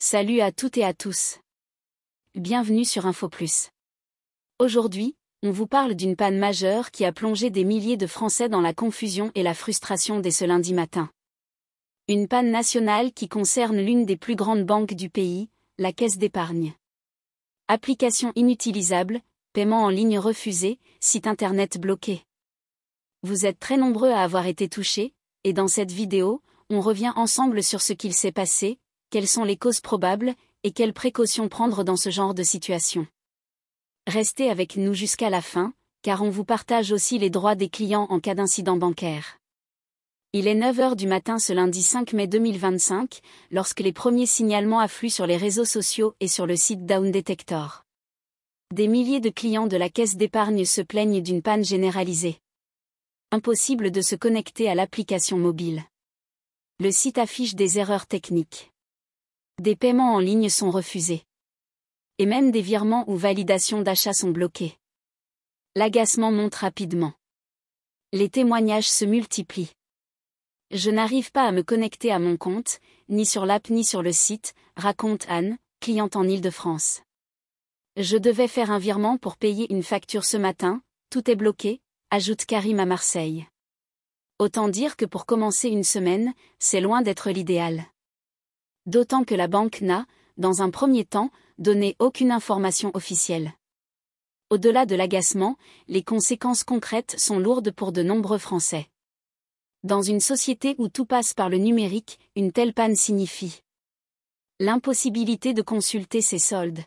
Salut à toutes et à tous. Bienvenue sur InfoPlus. Aujourd'hui, on vous parle d'une panne majeure qui a plongé des milliers de Français dans la confusion et la frustration dès ce lundi matin. Une panne nationale qui concerne l'une des plus grandes banques du pays, la Caisse d'épargne. Application inutilisable, paiement en ligne refusé, site internet bloqué. Vous êtes très nombreux à avoir été touchés, et dans cette vidéo, on revient ensemble sur ce qu'il s'est passé, quelles sont les causes probables, et quelles précautions prendre dans ce genre de situation. Restez avec nous jusqu'à la fin, car on vous partage aussi les droits des clients en cas d'incident bancaire. Il est 9h du matin ce lundi 5 mai 2025, lorsque les premiers signalements affluent sur les réseaux sociaux et sur le site Down Detector. Des milliers de clients de la Caisse d'épargne se plaignent d'une panne généralisée. Impossible de se connecter à l'application mobile. Le site affiche des erreurs techniques. Des paiements en ligne sont refusés. Et même des virements ou validations d'achat sont bloqués. L'agacement monte rapidement. Les témoignages se multiplient. Je n'arrive pas à me connecter à mon compte, ni sur l'app ni sur le site, raconte Anne, cliente en Île-de-France. Je devais faire un virement pour payer une facture ce matin, tout est bloqué, ajoute Karim à Marseille. Autant dire que pour commencer une semaine, c'est loin d'être l'idéal. D'autant que la banque n'a, dans un premier temps, donné aucune information officielle. Au-delà de l'agacement, les conséquences concrètes sont lourdes pour de nombreux Français. Dans une société où tout passe par le numérique, une telle panne signifie l'impossibilité de consulter ses soldes.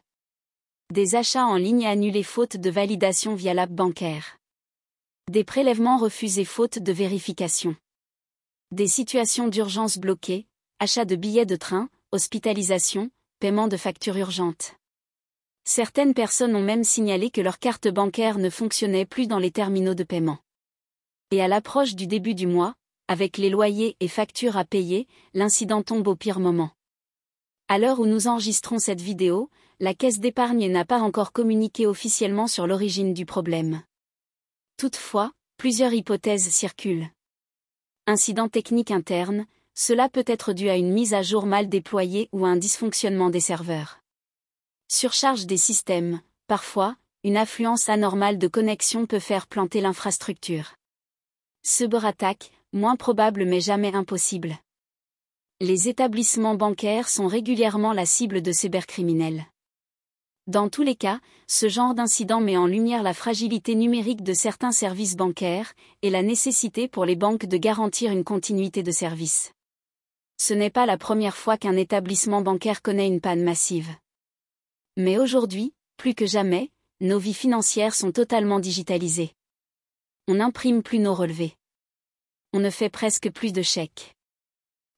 Des achats en ligne annulés faute de validation via l'app bancaire. Des prélèvements refusés faute de vérification. Des situations d'urgence bloquées, achat de billets de train, hospitalisation, paiement de factures urgentes. Certaines personnes ont même signalé que leur carte bancaire ne fonctionnait plus dans les terminaux de paiement. Et à l'approche du début du mois, avec les loyers et factures à payer, l'incident tombe au pire moment. À l'heure où nous enregistrons cette vidéo, la Caisse d'épargne n'a pas encore communiqué officiellement sur l'origine du problème. Toutefois, plusieurs hypothèses circulent. Incident technique interne, cela peut être dû à une mise à jour mal déployée ou à un dysfonctionnement des serveurs. Surcharge des systèmes, parfois, une affluence anormale de connexion peut faire planter l'infrastructure. Cyberattaque, moins probable mais jamais impossible. Les établissements bancaires sont régulièrement la cible de cybercriminels. Dans tous les cas, ce genre d'incident met en lumière la fragilité numérique de certains services bancaires, et la nécessité pour les banques de garantir une continuité de service. Ce n'est pas la première fois qu'un établissement bancaire connaît une panne massive. Mais aujourd'hui, plus que jamais, nos vies financières sont totalement digitalisées. On n'imprime plus nos relevés. On ne fait presque plus de chèques.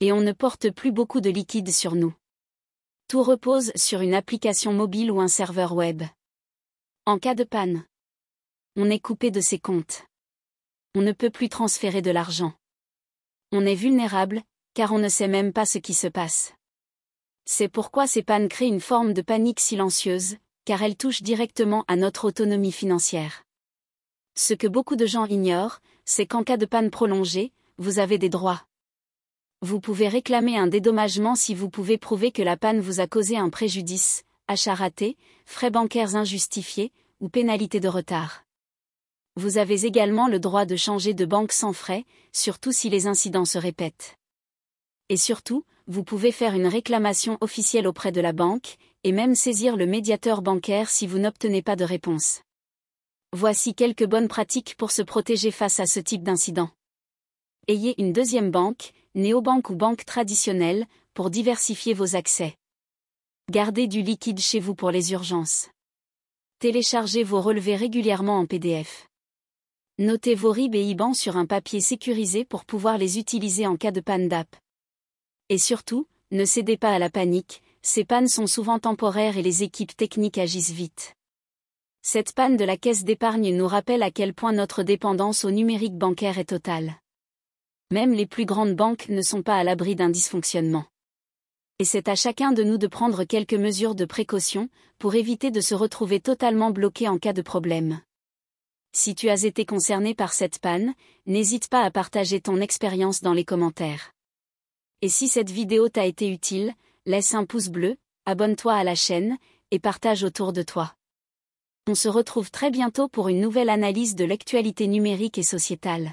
Et on ne porte plus beaucoup de liquide sur nous. Tout repose sur une application mobile ou un serveur web. En cas de panne, on est coupé de ses comptes. On ne peut plus transférer de l'argent. On est vulnérable, car on ne sait même pas ce qui se passe. C'est pourquoi ces pannes créent une forme de panique silencieuse, car elles touchent directement à notre autonomie financière. Ce que beaucoup de gens ignorent, c'est qu'en cas de panne prolongée, vous avez des droits. Vous pouvez réclamer un dédommagement si vous pouvez prouver que la panne vous a causé un préjudice, achat raté, frais bancaires injustifiés, ou pénalité de retard. Vous avez également le droit de changer de banque sans frais, surtout si les incidents se répètent. Et surtout, vous pouvez faire une réclamation officielle auprès de la banque, et même saisir le médiateur bancaire si vous n'obtenez pas de réponse. Voici quelques bonnes pratiques pour se protéger face à ce type d'incident. Ayez une deuxième banque, néobanque ou banque traditionnelle, pour diversifier vos accès. Gardez du liquide chez vous pour les urgences. Téléchargez vos relevés régulièrement en PDF. Notez vos RIB et IBAN sur un papier sécurisé pour pouvoir les utiliser en cas de panne d'app. Et surtout, ne cédez pas à la panique, ces pannes sont souvent temporaires et les équipes techniques agissent vite. Cette panne de la Caisse d'épargne nous rappelle à quel point notre dépendance au numérique bancaire est totale. Même les plus grandes banques ne sont pas à l'abri d'un dysfonctionnement. Et c'est à chacun de nous de prendre quelques mesures de précaution, pour éviter de se retrouver totalement bloqué en cas de problème. Si tu as été concerné par cette panne, n'hésite pas à partager ton expérience dans les commentaires. Et si cette vidéo t'a été utile, laisse un pouce bleu, abonne-toi à la chaîne, et partage autour de toi. On se retrouve très bientôt pour une nouvelle analyse de l'actualité numérique et sociétale.